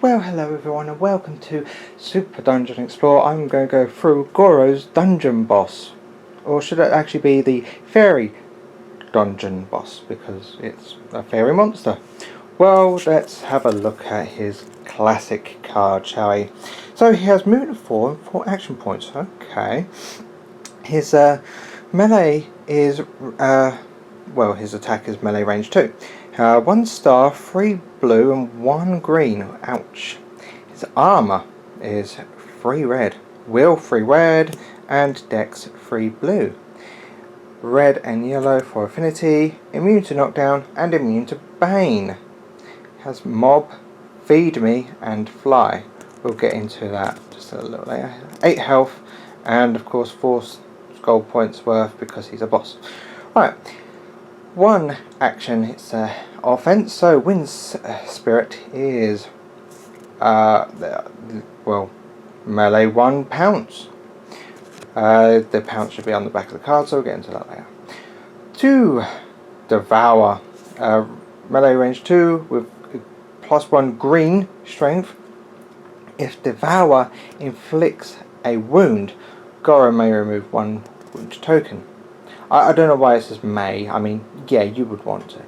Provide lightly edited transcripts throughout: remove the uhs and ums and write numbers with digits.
Well, hello everyone and welcome to Super Dungeon Explorer. I'm going to go through Goro's dungeon boss. Or should it actually be the fairy dungeon boss, because it's a fairy monster. Well, let's have a look at his classic card, shall we? So he has movement 4 and 4 action points. Okay. His melee is, well, his attack is melee range 2. 1 star, 3 blue and 1 green. Ouch. His armour is 3 red. Will 3 red and Dex 3 blue. Red and yellow for affinity, immune to knockdown and immune to bane. Has mob, feed me and fly. We'll get into that just a little later. 8 health and of course 4 gold points worth because he's a boss. Right. 1 action, it's offense, so Wind Spirit is well, melee 1 pounce. The pounce should be on the back of the card, so we'll get into that later. 2 Devour, melee range 2 with +1 green strength. If Devour inflicts a wound, Goro may remove 1 wound token. I don't know why it says may. I mean, yeah, you would want to.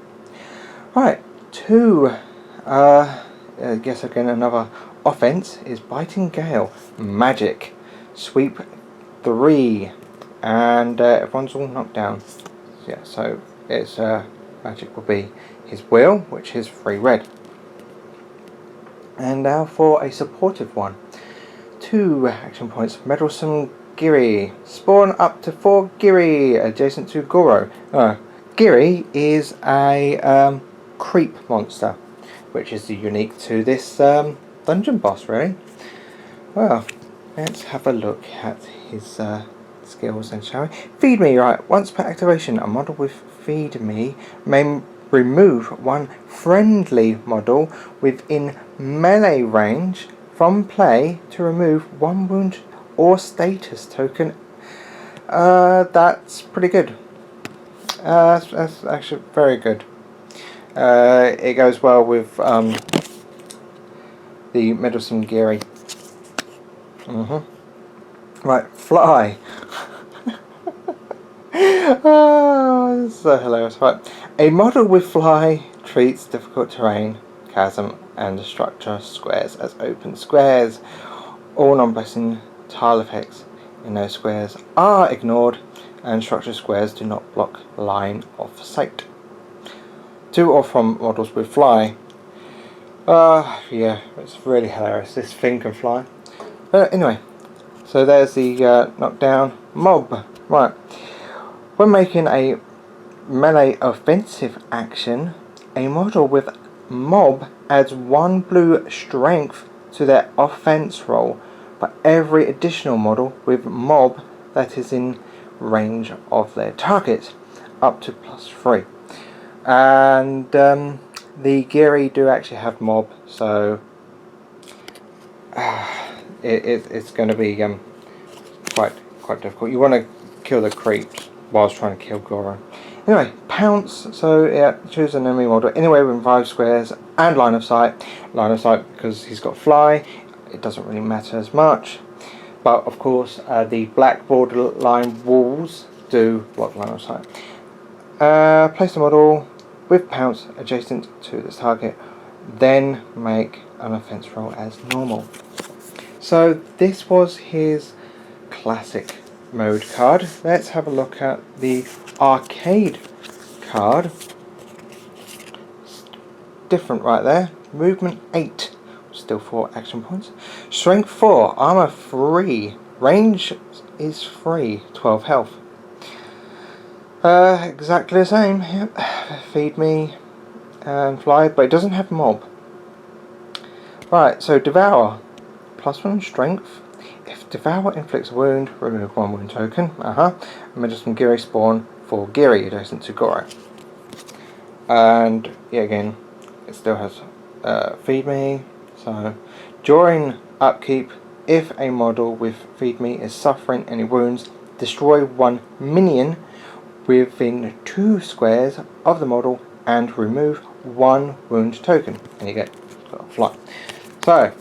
Right, 2. I guess again another offense is Biting Gale. Magic. Sweep 3. And everyone's all knocked down. Yeah, so its magic will be his will, which is 3 red. And now for a supportive one. 2 action points. Meddlesome Giri. Spawn up to 4 Giri adjacent to Goro. Giri is a creep monster, which is unique to this dungeon boss, really. Well, let's have a look at his skills then, shall we? Feed me, right. Once per activation, a model with Feed Me may remove 1 friendly model within melee range from play to remove 1 wound or status token. That's pretty good. That's actually very good. It goes well with the Meddlesome Giri. Right, fly. Oh, so hilarious. Right, a model with fly treats difficult terrain, chasm, and structure squares as open squares. All non-blessing tile effects in those squares are ignored, and structure squares do not block line of sight. To or from models with fly. Yeah, it's really hilarious. This thing can fly. Anyway, so there's the knockdown mob. Right. When making a melee offensive action, a model with mob adds 1 blue strength to their offense roll, but every additional model with mob that is in range of their target, up to +3. And the Giri do actually have mob, so it's going to be quite difficult. You want to kill the creeps whilst trying to kill Goro. Anyway, pounce. So yeah, choose an enemy model anywhere within 5 squares and line of sight. Line of sight because he's got fly. It doesn't really matter as much. But of course, the black borderline walls do block line of sight. Place the model with pounce adjacent to this target. Then make an offense roll as normal. So this was his classic mode card. Let's have a look at the arcade card. Different right there. Movement 8. Still 4 action points. Strength 4. Armor 3. Range is 3. 12 health. Exactly the same. Yep. Feed me and fly, but it doesn't have mob. Right, so Devour. +1 strength. If Devour inflicts a wound, remove 1 wound token. Meddlesome Giri spawn 4 Giri adjacent to Goro. And yeah, again, it still has Feed Me. So during upkeep, if a model with Feed Me is suffering any wounds, destroy 1 minion within 2 squares of the model and remove 1 wound token. And you get fly. So,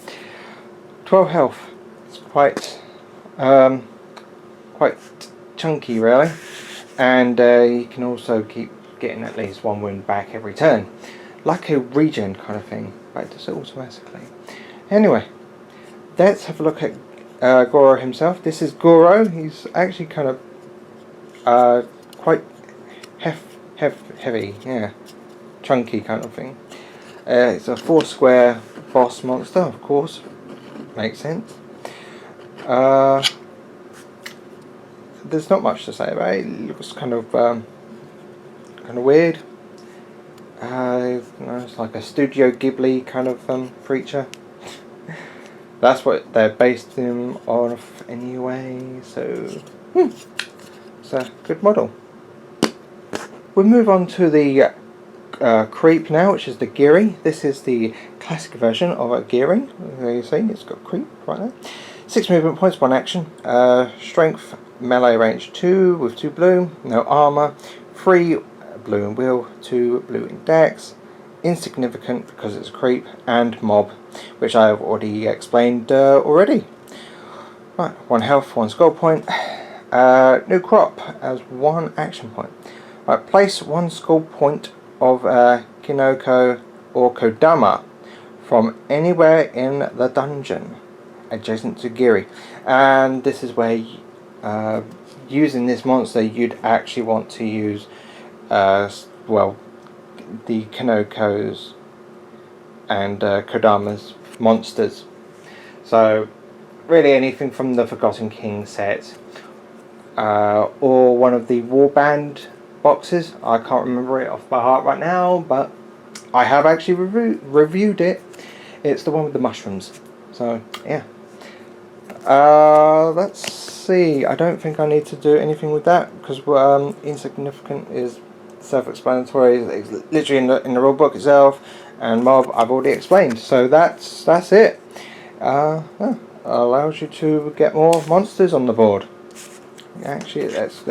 12 health. It's quite chunky really, and you can also keep getting at least one wound back every turn, like a regen kind of thing, but it does it automatically. Anyway, let's have a look at Goro himself. This is Goro. He's actually kind of quite heavy, yeah, chunky kind of thing. It's a 4 square boss monster, of course, makes sense. There's not much to say about it. It looks kind of weird. It's like a Studio Ghibli kind of creature. That's what they're based him off anyway. So it's a good model. We'll move on to the creep now, which is the Giri. This is the classic version of a Giri. There you see, it's got creep right there. 6 movement points, 1 action. Strength, melee range 2 with 2 blue. No armor. 3 blue in will, 2 blue in dex. Insignificant because it's a creep. And mob, which I have already explained already. Right, 1 health, 1 skill point. New crop as 1 action point. Right, place 1 skill point of Kinoko or Kodama from anywhere in the dungeon adjacent to Giri, and this is where using this monster you'd actually want to use well, the Kinoko's and Kodama's monsters. So really anything from the Forgotten King set or one of the warband boxes. I can't remember it off by heart right now, but I have actually reviewed it. It's the one with the mushrooms. So yeah. Let's see. I don't think I need to do anything with that because insignificant is self-explanatory. It's literally in the rule book itself, and mob I've already explained. So that's it. Allows you to get more monsters on the board. Actually, it's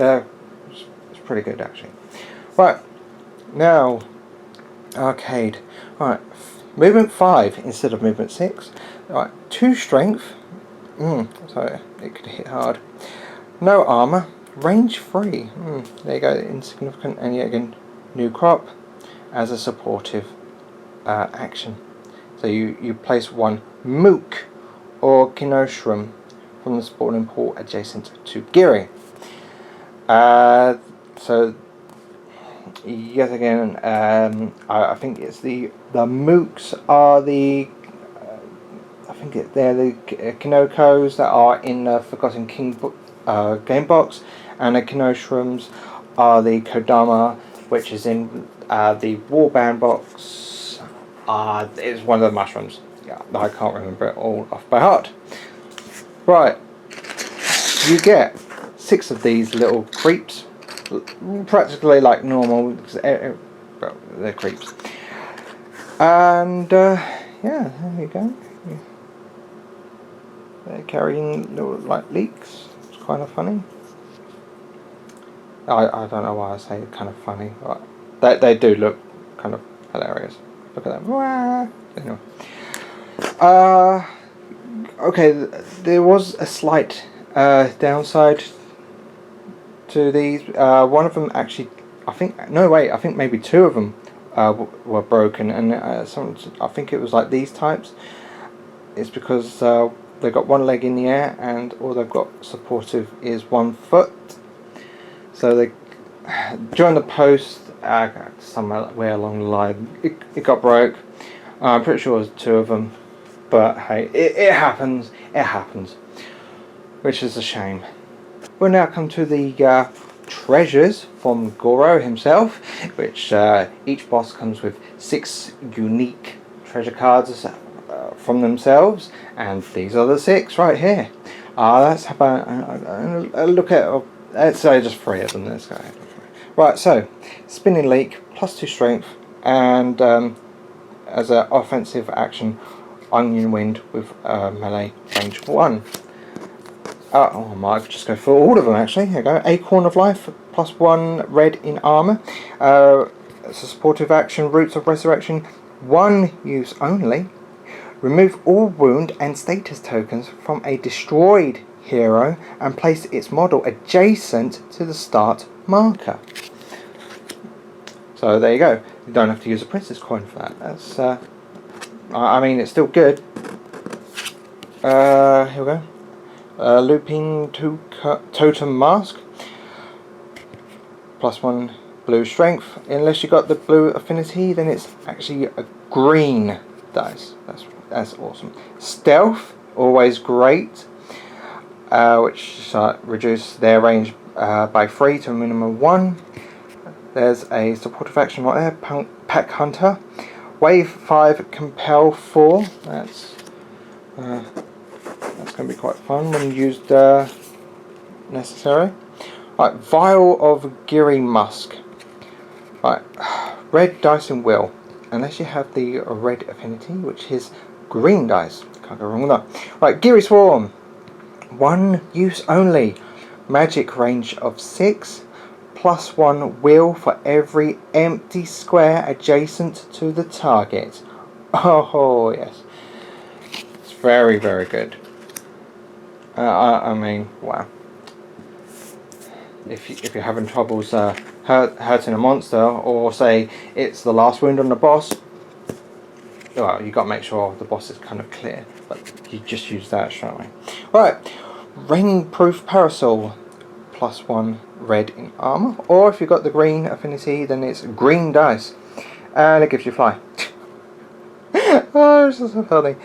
pretty good actually. Right, now arcade. Right, movement 5 instead of movement 6. Right, 2 strength. So it could hit hard. No armor. Range 3. There you go, insignificant, and yet again new crop as a supportive action. So you place 1 mook or Kinoshram from the spawning pool adjacent to Giri. So yet again, I think it's the mooks are the they're the Kinokos that are in the Forgotten King game box, and the Kinoshrams are the Kodama, which is in the Warband box. It's one of the mushrooms. Yeah, I can't remember it all off by heart. Right, you get 6 of these little creeps, practically like normal, well, they're creeps. And yeah, there you go. They're carrying little like leaks. It's kind of funny. I don't know why I say kind of funny, but they do look kind of hilarious. Look at them. Anyway. Okay, there was a slight downside to these. One of them actually, I think maybe 2 of them were broken, and I think it was like these types. It's because they've got 1 leg in the air, and all they've got supportive is 1 foot. So they, during the post, somewhere along the line, it got broke. I'm pretty sure it was 2 of them, but hey, it happens. It happens, which is a shame. We'll now come to the treasures from Goro himself, which each boss comes with 6 unique treasure cards from themselves, and these are the 6 right here. That's about look at. Let's say just 3 of them. Let's go ahead. Right, so spinning leak plus 2 strength, and as an offensive action, onion wind with melee range 1. I might just go for all of them actually. Here we go. Acorn of Life plus 1 red in armor. It's a supportive action. Roots of Resurrection, 1 use only. Remove all wound and status tokens from a destroyed hero and place its model adjacent to the start marker. So there you go. You don't have to use a princess coin for that. That's I mean, it's still good. Here we go. Looping totem mask. +1 blue strength. Unless you got the blue affinity, then it's actually a green dice. That's awesome. Stealth, always great. Which reduce their range by 3 to a minimum of 1. There's a supportive action right there. Pack Hunter. Wave 5, Compel 4. That's going to be quite fun when used necessary. Right, Vial of Giri Musk. Right, red dice and will. Unless you have the red affinity, which is green dice. Can't go wrong with that. Right, Giri Swarm. 1 use only. Magic range of 6. +1 will for every empty square adjacent to the target. Oh yes. It's very, very good. I mean, wow. If you're having troubles hurting a monster, or say it's the last wound on the boss, well, you got to make sure the boss is kind of clear, but you just use that straight away. Right, Rainproof Parasol, +1 red in armor, or if you've got the green affinity, then it's green dice, and it gives you fly. Oh, it's so funny.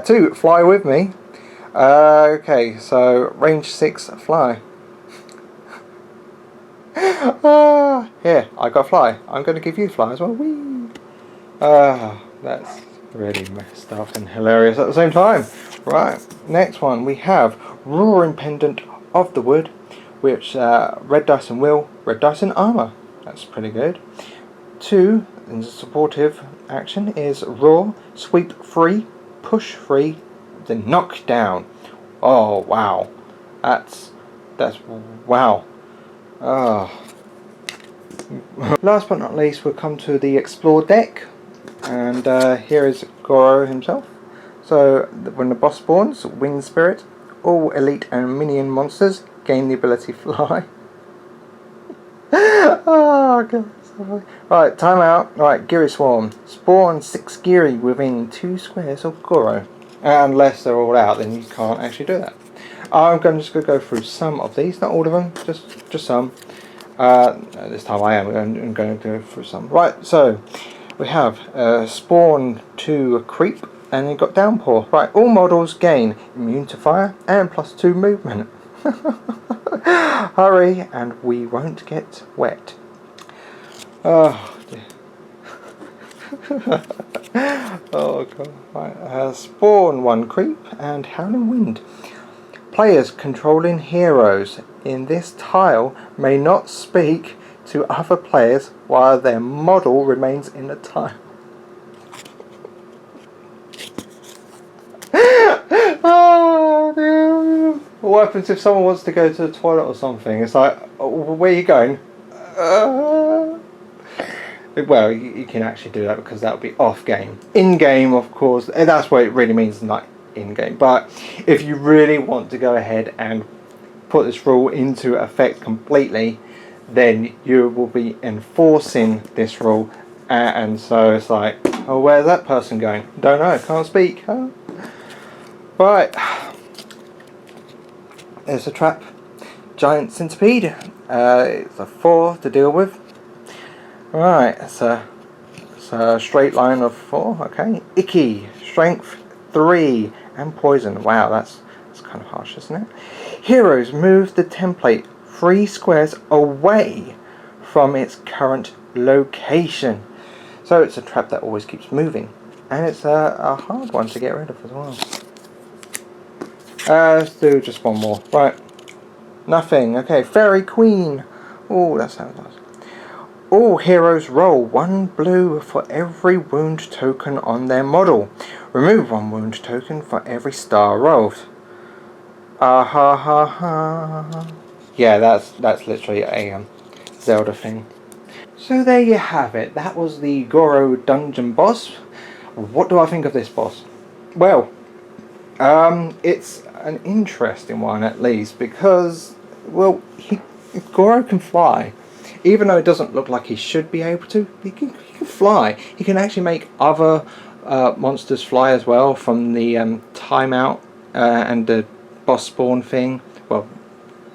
2, fly with me. Okay, so range 6, fly. Here, I got fly. I'm going to give you fly as well. Whee! That's really messed up and hilarious at the same time. Right, next one we have Roaring Pendant of the Wood, which red dice and will, red dice and armor. That's pretty good. 2, in the supportive action, is Roar, Sweep 3, Push 3, then Knock Down. Oh wow, that's wow. Oh. Last but not least, we'll come to the Explore deck, and here is Goro himself. So when the boss spawns, Wind Spirit, all elite and minion monsters gain the ability fly. Oh god, sorry. Right, time out. Right, Giri Swarm. Spawn 6 Giri within 2 squares of Goro. Unless they're all out, then you can't actually do that. I'm just going to go through some of these, not all of them, just some. This time I'm going to go through some. Right, so we have Spawn 2 Creep, and you've got Downpour. Right, all models gain immune to fire and +2 movement. Hurry, and we won't get wet. Oh dear. Oh god. Right, Spawn 1 Creep and Howling Wind. Players controlling heroes in this tile may not speak to other players while their model remains in the tile. Oh dear. What happens if someone wants to go to the toilet or something? It's like, oh, where are you going? Well, you can actually do that because that would be off game. In game, of course, and that's what it really means, not in game. But if you really want to go ahead and put this rule into effect completely, then you will be enforcing this rule, and so it's like, oh, where's that person going? Don't know, can't speak. Huh? Right, there's a trap. Giant Centipede. It's a 4 to deal with. Right, it's a straight line of 4. Okay, Icky, Strength 3, and Poison. Wow, that's kind of harsh, isn't it? Heroes move the template 3 squares away from its current location. So it's a trap that always keeps moving, and it's a hard one to get rid of as well. Let's do just one more. Right, nothing. Okay, Fairy Queen. Oh, that sounds nice. All heroes roll 1 blue for every wound token on their model. Remove 1 wound token for every star rolled. Ah ha ha ha. Yeah, that's literally a Zelda thing. So there you have it. That was the Goro dungeon boss. What do I think of this boss? Well, it's an interesting one at least because, well, Goro can fly. Even though it doesn't look like he should be able to, he can fly. He can actually make other monsters fly as well from the timeout and the boss spawn thing. Well,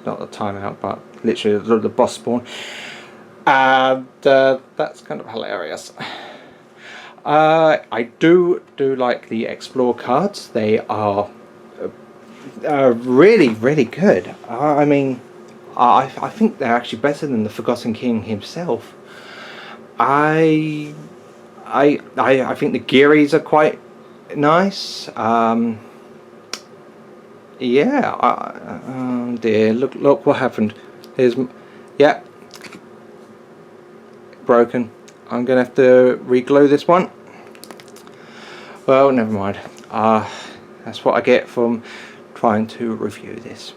not the timeout, but literally the boss spawn. And that's kind of hilarious. I do like the explore cards. They are really good. I mean, I think they're actually better than the Forgotten King himself. I think the Gearys are quite nice. Yeah. Oh dear! Look what happened. Here's, yeah, broken. I'm gonna have to re-glue this one. Well, never mind. That's what I get from trying to review this.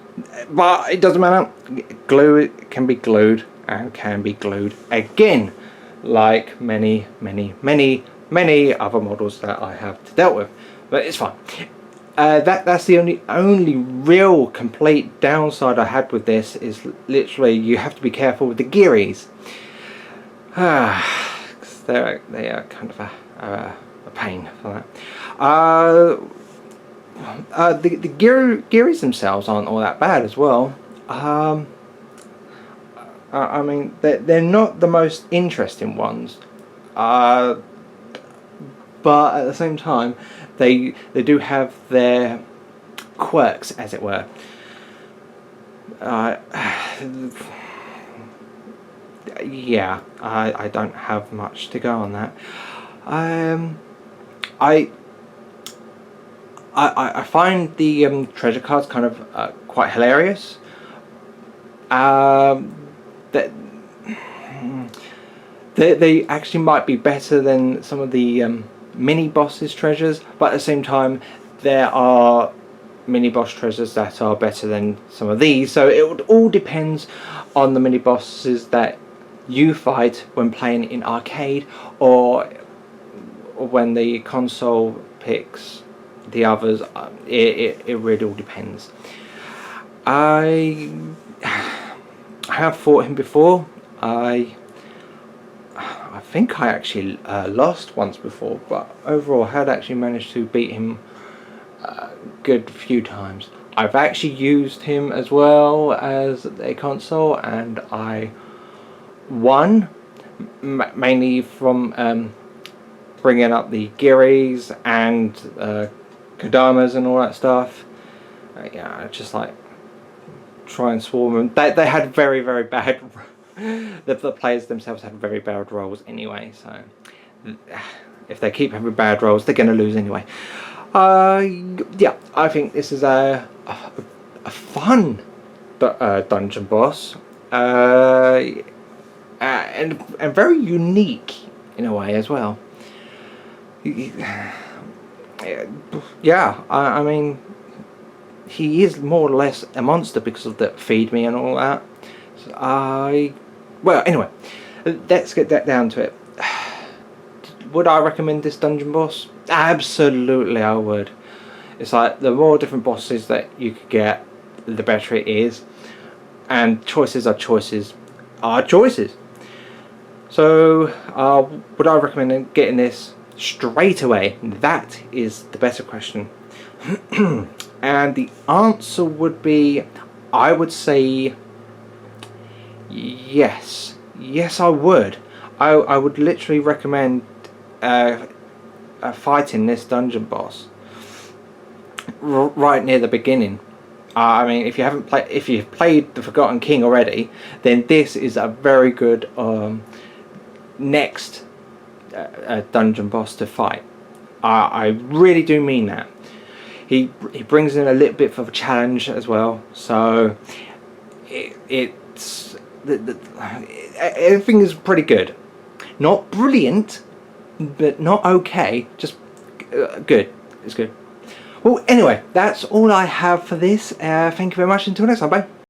But it doesn't matter. Glue can be glued and can be glued again, like many other models that I have dealt with. But it's fine. That's the only real complete downside I had with this is literally you have to be careful with the Gearys. They are kind of a pain for that. The Gearys themselves aren't all that bad as well. I mean, they're not the most interesting ones, but at the same time, they do have their quirks, as it were. Yeah, I don't have much to go on that. I find the treasure cards kind of quite hilarious. That they actually might be better than some of the mini bosses treasures, but at the same time there are mini boss treasures that are better than some of these. So it would all depends on the mini bosses that you fight when playing in arcade or when the console picks the others. It really all depends. I have fought him before. I think I actually lost once before, but overall I had actually managed to beat him a good few times. I've actually used him as well as a console and I won, mainly from bringing up the Gearys and Kodamas and all that stuff. Yeah, just like try and swarm them. They had very bad the players themselves had very bad rolls anyway, so if they keep having bad rolls they're going to lose anyway. Yeah, I think this is a fun dungeon boss, and very unique in a way as well. Yeah, I mean, he is more or less a monster because of the feed me and all that. So well, anyway, let's get that down to it. Would I recommend this dungeon boss? Absolutely I would. It's like the more different bosses that you could get, the better it is. And choices are choices are choices. So would I recommend getting this straight away? That is the better question. And the answer would be, I would say yes. Yes, I would. I would literally recommend fighting this dungeon boss right near the beginning. I mean, if you've played the Forgotten King already, then this is a very good next dungeon boss to fight. I really do mean that. He brings in a little bit of a challenge as well, so it's everything is pretty good. Not brilliant, but not okay. Just good. It's good. Well, anyway, that's all I have for this. Thank you very much. Until next time, bye.